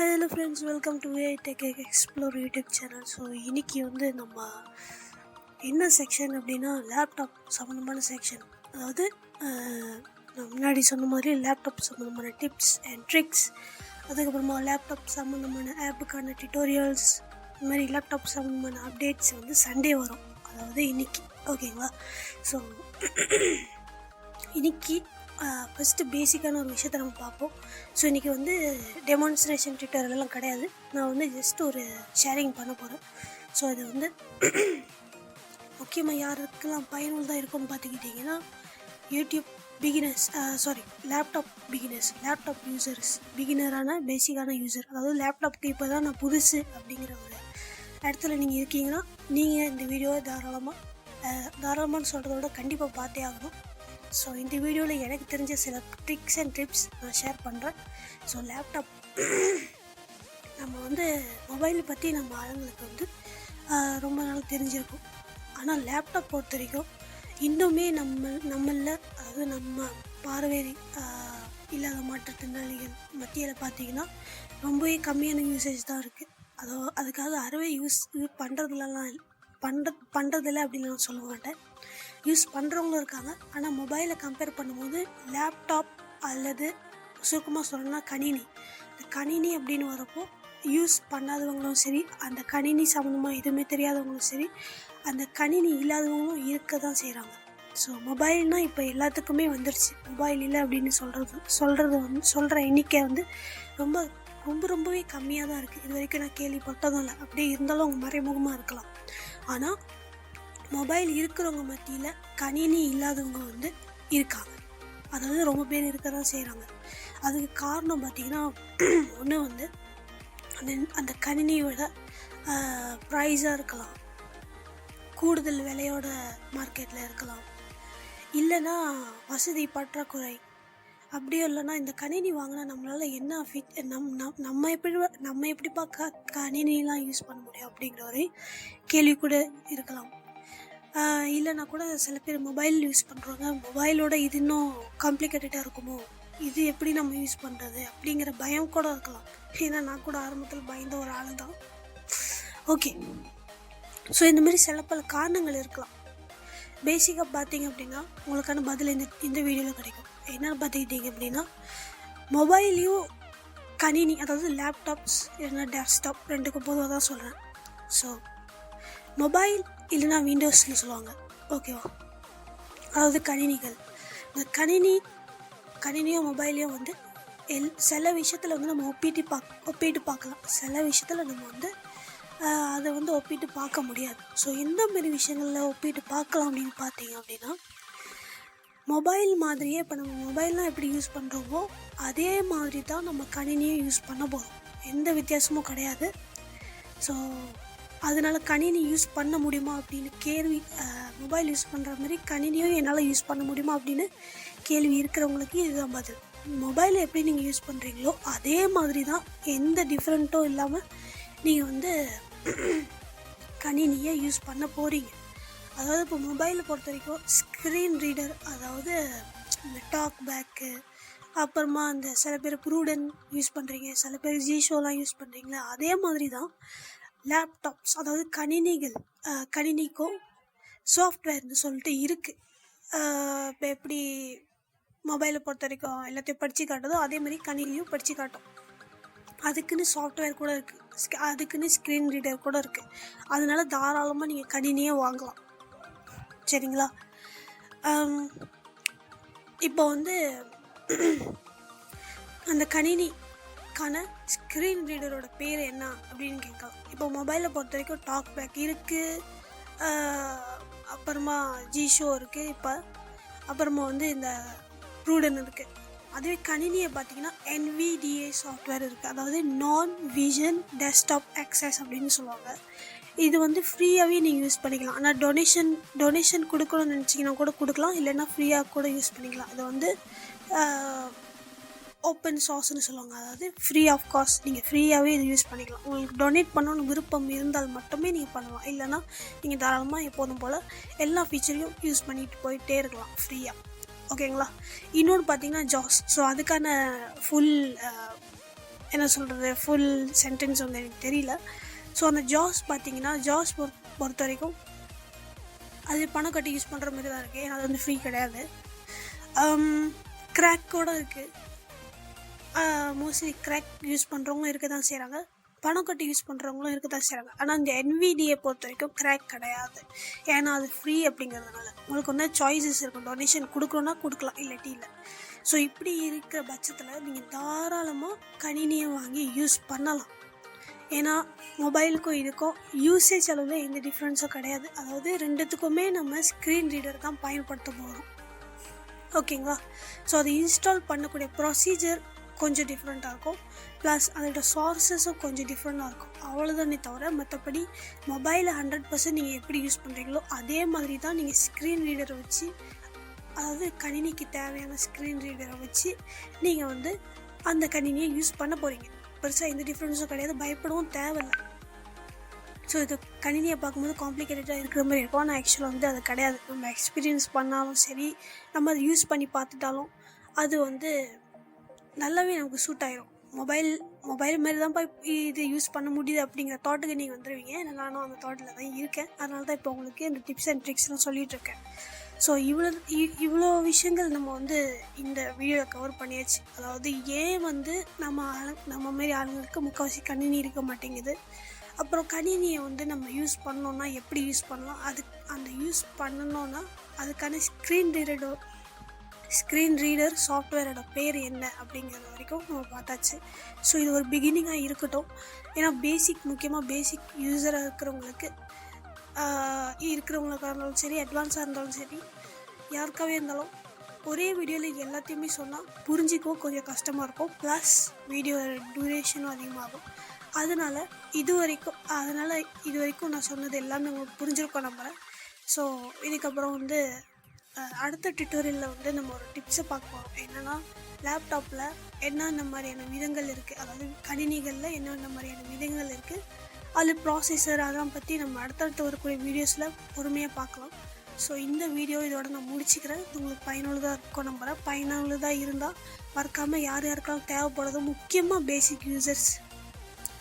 Hello friends, welcome to tech explore YouTube channel. So இன்றைக்கி நம்ம என்ன செக்ஷன் அப்படின்னா லேப்டாப் சம்மந்தமான செக்ஷன். அதாவது நான் முன்னாடி சொன்ன மாதிரி லேப்டாப் சம்மந்தமான டிப்ஸ் அண்ட் ட்ரிக்ஸ், அதுக்கப்புறமா லேப்டாப் சம்மந்தமான ஆப்புக்கான டியூட்டோரியல்ஸ், இந்த மாதிரி லேப்டாப் சம்மந்தமான அப்டேட்ஸ் சண்டே வரும். அதாவது இன்றைக்கி ஓகேங்களா. ஸோ இன்றைக்கி ஃபஸ்ட்டு பேசிக்கான ஒரு விஷயத்தை நம்ம பார்ப்போம். ஸோ இன்றைக்கி டெமான்ஸ்ட்ரேஷன் டியூட்டோரியல்லாம் கிடையாது. நான் ஜஸ்ட் ஒரு ஷேரிங் பண்ண போகிறேன். ஸோ இது முக்கியமாக யாருக்கெல்லாம் பயனுள்ளதாக இருக்கும்னு பார்த்துக்கிட்டிங்கன்னா, YouTube beginners, laptop beginners, laptop users, பிகினரான பேசிக்கான யூசர், அதாவது லேப்டாப்புக்கு இப்போ தான் நான் புதுசு அப்படிங்கிற ஒரு இடத்துல நீங்கள் இருக்கீங்கன்னா, நீங்கள் இந்த வீடியோவை தாராளமானு சொல்கிறத விட கண்டிப்பாக பார்த்தே ஆகணும். ஸோ இந்த வீடியோவில் எனக்கு தெரிஞ்ச சில ட்ரிக்ஸ் அண்ட் டிப்ஸ் நான் ஷேர் பண்ணுறேன். ஸோ லேப்டாப் நம்ம மொபைல் பற்றி நம்ம ஆளுங்களுக்கு ரொம்ப நாள் தெரிஞ்சிருக்கும். ஆனால் லேப்டாப் பொறுத்த வரைக்கும் இன்னுமே நம்மளில், அதாவது நம்ம பார்வை இல்லாத மாற்றுத்திறனாளிகள் மத்தியில் பார்த்திங்கன்னா ரொம்பவே கம்மியான யூசேஜ் தான் இருக்குது. அதுக்காக அறவே யூஸ் பண்ணுறதில்ல அப்படின்னு நான் சொல்ல மாட்டேன். யூஸ் பண்ணுறவங்களும் இருக்காங்க. ஆனால் மொபைலை கம்பேர் பண்ணும்போது லேப்டாப் அல்லது சுருக்கமாக சொல்லணும்னா கணினி, இந்த கணினி அப்படின்னு வரப்போ யூஸ் பண்ணாதவங்களும் சரி, அந்த கணினி சம்மந்தமாக எதுவுமே தெரியாதவங்களும் சரி, அந்த கணினி இல்லாதவங்களும் இருக்க தான் செய்கிறாங்க. ஸோ மொபைல்னால் இப்போ எல்லாத்துக்குமே வந்துடுச்சு. மொபைல் இல்லை அப்படின்னு சொல்கிற எண்ணிக்கை ரொம்ப ரொம்ப ரொம்பவே கம்மியாக தான் இருக்குது. இது வரைக்கும் நான் கேள்விப்பட்டதும் இல்லை. அப்படியே இருந்தாலும் அவங்க மறைமுகமாக இருக்கலாம். ஆனால் மொபைல் இருக்கிறவங்க மத்தியில் கணினி இல்லாதவங்க இருக்காங்க. அதாவது ரொம்ப பேர் இருக்க தான் செய்கிறாங்க. அதுக்கு காரணம் பார்த்திங்கன்னா, ஒன்று அந்த கணினியோட ப்ரைஸாக இருக்கலாம், கூடுதல் விலையோட மார்க்கெட்டில் இருக்கலாம், இல்லைன்னா வசதி பற்றாக்குறை, அப்படியும் இல்லைன்னா இந்த கணினி வாங்கினா நம்மளால் என்ன நம்ம எப்படிப்பா கணினிலாம் யூஸ் பண்ண முடியும் அப்படிங்கிற ஒரு கேள்வி கூட இருக்கலாம். இல்லைனா கூட சில பேர் மொபைல் யூஸ் பண்ணுறாங்க, மொபைலோட இது இன்னும் காம்ப்ளிகேட்டடாக இருக்குமோ, இது எப்படி நம்ம யூஸ் பண்ணுறது அப்படிங்கிற பயம் கூட இருக்கலாம். ஏன்னா நான் கூட ஆரம்பத்தில் பயந்த ஒரு ஆள் தான். ஓகே, ஸோ இந்த மாதிரி சில பல காரணங்கள் இருக்கலாம். பேசிக்காக பார்த்தீங்க அப்படின்னா உங்களுக்கான பதில் இந்த வீடியோவில் கிடைக்கும். என்னென்னு பார்த்துக்கிட்டீங்க அப்படின்னா, மொபைலையும் கணினி, அதாவது லேப்டாப்ஸ் இல்லைன்னா டெஸ்க்டாப் ரெண்டுக்கும் பொதுவாக தான் சொல்கிறேன். ஸோ மொபைல் இல்லைன்னா விண்டோஸ்னு சொல்லுவாங்க, ஓகேவா. அதாவது கணினிகள். இந்த கணினியும் மொபைலையும் சில விஷயத்தில் நம்ம ஒப்பிட்டு பார்க்கலாம். சில விஷயத்தில் நம்ம அதை ஒப்பிட்டு பார்க்க முடியாது. ஸோ எந்த மாதிரி விஷயங்களில் ஒப்பிட்டு பார்க்கலாம் அப்படின்னு பார்த்தீங்க அப்படின்னா, மொபைல் மாதிரியே இப்போ நம்ம மொபைல்லாம் எப்படி யூஸ் பண்ணுறோமோ அதே மாதிரி தான் நம்ம கணினியும் யூஸ் பண்ண போகிறோம். எந்த வித்தியாசமும் கிடையாது. ஸோ அதனால் கணினி யூஸ் பண்ண முடியுமா அப்படின்னு கேள்வி, மொபைல் யூஸ் பண்ணுற மாதிரி கணினியும் என்னால் யூஸ் பண்ண முடியுமா அப்படின்னு கேள்வி இருக்கிறவங்களுக்கு இதுதான் பதில். மொபைலை எப்படி நீங்கள் யூஸ் பண்ணுறீங்களோ அதே மாதிரி தான், எந்த டிஃப்ரெண்ட்டும் இல்லாமல் நீங்கள் கணினியை யூஸ் பண்ண போகிறீங்க. அதாவது இப்போ மொபைலை பொறுத்த வரைக்கும் ஸ்க்ரீன் ரீடர், அதாவது இந்த டாக் பேக்கு, அப்புறமா அந்த சில பேர் ப்ரூடன் யூஸ் பண்ணுறீங்க, சில பேர் ஜிஷோலாம் யூஸ் பண்ணுறீங்களா, அதே மாதிரி தான் லேப்டாப்ஸ், அதாவது கணினிக்கும் சாஃப்ட்வேர்னு சொல்லிட்டு இருக்குது. இப்போ எப்படி மொபைலை பொறுத்த வரைக்கும் எல்லாத்தையும் படித்து காட்டுதோ அதே மாதிரி கணினிலையும் படித்து காட்டும். அதுக்குன்னு சாஃப்ட்வேர் கூட இருக்குது, அதுக்குன்னு ஸ்க்ரீன் ரீடர் கூட இருக்குது. அதனால தாராளமாக நீங்கள் கணினியே வாங்கலாம், சரிங்களா. இப்போ அந்த கணினிக்கான ஸ்க்ரீன் ரீடரோட பேர் என்ன அப்படின்னு கேட்கலாம். இப்போ மொபைலை பொறுத்த வரைக்கும் டாக் பேக் இருக்குது, அப்புறமா ஜிஷோ இருக்குது, இப்போ அப்புறமா இந்த ப்ரூடன் இருக்குது. அதுவே கணினியை பார்த்தீங்கன்னா NVDA சாஃப்ட்வேர் இருக்குது, அதாவது நான் விஷன் டெஸ்க்டாப் ஆக்சஸ் அப்படின்னு சொல்லுவாங்க. இது ஃப்ரீயாகவே நீங்கள் யூஸ் பண்ணிக்கலாம். ஆனால் டொனேஷன் கொடுக்கணும்னு நினச்சிங்கன்னா கூட கொடுக்கலாம், இல்லைன்னா ஃப்ரீயாக கூட யூஸ் பண்ணிக்கலாம். அது ஓப்பன் சோர்ஸ்னு சொல்லுவாங்க, அதாவது ஃப்ரீ ஆஃப் காஸ்ட். நீங்கள் ஃப்ரீயாகவே இது யூஸ் பண்ணிக்கலாம். உங்களுக்கு டொனேட் பண்ணணும்னு விருப்பம் இருந்தால் மட்டுமே நீங்கள் பண்ணலாம். இல்லைன்னா நீங்கள் தாராளமாக எப்போதும் போல் எல்லா ஃபீச்சரையும் யூஸ் பண்ணிட்டு போயிட்டே இருக்கலாம் ஃப்ரீயாக, ஓகேங்களா. இன்னொன்று பார்த்தீங்கன்னா ஜாஸ். ஸோ அதுக்கான ஃபுல் என்ன சொல்கிறது, ஃபுல் சென்டென்ஸ் வந்து எனக்கு தெரியல. ஸோ அந்த ஜாஸ் பார்த்தீங்கன்னா, ஜாஸ் பொறுத்த வரைக்கும் அது பணம் கட்டி யூஸ் பண்ணுற மாதிரி தான் இருக்குது. ஏன்னா அது வந்து ஃப்ரீ கிடையாது. கிராக்கோடு இருக்குது. மோஸ்ட்லி கிராக் யூஸ் பண்ணுறவங்களும் இருக்க தான் செய்கிறாங்க, பணம் கட்டி யூஸ் பண்ணுறவங்களும் இருக்க தான் செய்கிறாங்க. ஆனால் இந்த NVDA பொறுத்த வரைக்கும் கிராக் கிடையாது. ஏன்னா அது ஃப்ரீ அப்படிங்கிறதுனால உங்களுக்கு வந்து சாய்ஸஸ் இருக்கும். டொனேஷன் கொடுக்கணுன்னா கொடுக்கலாம், இல்லாட்டி இல்லை. ஸோ இப்படி இருக்கிற பட்சத்தில் நீங்கள் தாராளமாக கணினியை வாங்கி யூஸ் பண்ணலாம். ஏன்னா மொபைலுக்கும் இதுக்கும் யூசேஜ் அளவில் எந்த டிஃப்ரென்ஸும் கிடையாது. அதாவது ரெண்டுத்துக்குமே நம்ம ஸ்க்ரீன் ரீடர் தான் பயன்படுத்த போகிறோம். ஓகேங்களா? ஸோ அது இன்ஸ்டால் பண்ணக்கூடிய ப்ரொசீஜர் கொஞ்சம் டிஃப்ரெண்ட்டாக இருக்கும், ப்ளஸ் அதோட சோர்ஸஸும் கொஞ்சம் டிஃப்ரெண்ட்டாக இருக்கும். அவ்வளோதானே தவிர மற்றபடி மொபைலை 100% நீங்கள் எப்படி யூஸ் பண்ணுறீங்களோ அதே மாதிரி தான் நீங்கள் ஸ்க்ரீன் ரீடரை வச்சு, அதாவது கணினிக்கு தேவையான ஸ்க்ரீன் ரீடரை வச்சு நீங்கள் வந்து அந்த கணினியை யூஸ் பண்ண போகிறீங்க. பெருசாக எந்த டிஃப்ரென்ஸும் கிடையாது, பயப்படவும் தேவையில்லை. ஸோ இது கணினியை பார்க்கும்போது காம்ப்ளிகேட்டடாக இருக்கிற மாதிரி இருக்கும், ஆனால் ஆக்சுவலாக வந்து அது கிடையாது. நம்ம எக்ஸ்பீரியன்ஸ் பண்ணாலும் சரி, நம்ம அதை யூஸ் பண்ணி பார்த்துட்டாலும் அது வந்து நல்லாவே நமக்கு சூட் ஆகிரும். மொபைல் மாதிரி தான் இது யூஸ் பண்ண முடியுது அப்படிங்கிற தாட்டுக்கு நீங்கள் வந்துடுவீங்க. நானும் அந்த தாட்டில் தான் இருக்கேன். அதனால தான் இப்போ உங்களுக்கு இந்த டிப்ஸ் அண்ட் ட்ரிக்ஸ்லாம் சொல்லிகிட்ருக்கேன். ஸோ இவ்வளோ விஷயங்கள் நம்ம வந்து இந்த வீடியோவில் கவர் பண்ணியாச்சு. அதாவது ஏன் வந்து நம்ம மாரி ஆளுங்களுக்கு முக்கால்வாசி கணினி இருக்க மாட்டேங்குது, அப்புறம் கணினியை வந்து நம்ம யூஸ் பண்ணோன்னா எப்படி யூஸ் பண்ணலாம், அந்த யூஸ் பண்ணணுன்னா அதுக்கான ஸ்க்ரீன் ரீடர் சாஃப்ட்வேரோட பேர் என்ன அப்படிங்கிறது வரைக்கும் நம்ம பார்த்தாச்சு. ஸோ இது ஒரு பிகினிங்காக இருக்கட்டும். ஏன்னா முக்கியமாக பேசிக் யூஸராக இருக்கிறவங்களுக்காக இருந்தாலும் சரி, அட்வான்ஸாக இருந்தாலும் சரி, யாருக்காகவே இருந்தாலும் ஒரே வீடியோவில் எல்லாத்தையுமே சொன்னால் புரிஞ்சிக்கவும் கொஞ்சம் கஷ்டமாக இருக்கும். ப்ளஸ் வீடியோ டியூரேஷனும் அதிகமாகும். அதனால் இது வரைக்கும் நான் சொன்னது எல்லாமே உங்களுக்கு புரிஞ்சிருக்கோம் நம்புகிறேன். ஸோ இதுக்கப்புறம் வந்து அடுத்த டியூட்டோரியலில் வந்து நம்ம ஒரு டிப்ஸை பார்க்க போகிறோம். என்னென்னா, லேப்டாப்பில் என்னென்ன மாதிரியான விதங்கள் இருக்குது, அதாவது கணினிகளில் என்னென்ன மாதிரியான விதங்கள் இருக்குது, அது ப்ராசஸர், அதெல்லாம் பற்றி நம்ம அடுத்தடுத்து வரக்கூடிய வீடியோஸில் பொறுமையாக பார்க்கலாம். ஸோ இந்த வீடியோ இதோட நான் முடிச்சுக்கிறேன். உங்களுக்கு பயனுள்ளதாக இருக்கும் நம்புகிறேன். பயனுள்ளதாக இருந்தால் மறக்காமல் யாருக்கெல்லாம் தேவைப்படுதோ, முக்கியமாக பேசிக் யூசர்ஸ்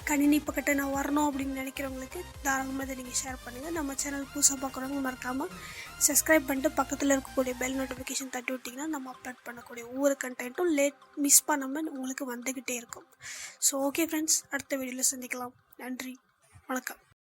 கணினி பக்கத்தை நான் வரணும் அப்படின்னு நினைக்கிறவங்களுக்கு தாராளமாக இதை நீங்கள் ஷேர் பண்ணுங்கள். நம்ம சேனல் புதுசாக பார்க்குறவங்க மறக்காமல் சப்ஸ்கிரைப் பண்ணிட்டு பக்கத்தில் இருக்கக்கூடிய பெல் நோட்டிஃபிகேஷன் தட்டி விட்டிங்கன்னா நம்ம அப்லோட் பண்ணக்கூடிய ஒவ்வொரு கண்டென்ட்டும் மிஸ் பண்ணாமல் உங்களுக்கு வந்துக்கிட்டே இருக்கும். ஸோ ஓகே ஃப்ரெண்ட்ஸ், அடுத்த வீடியோவில் சந்திக்கலாம். நன்றி, வணக்கம்.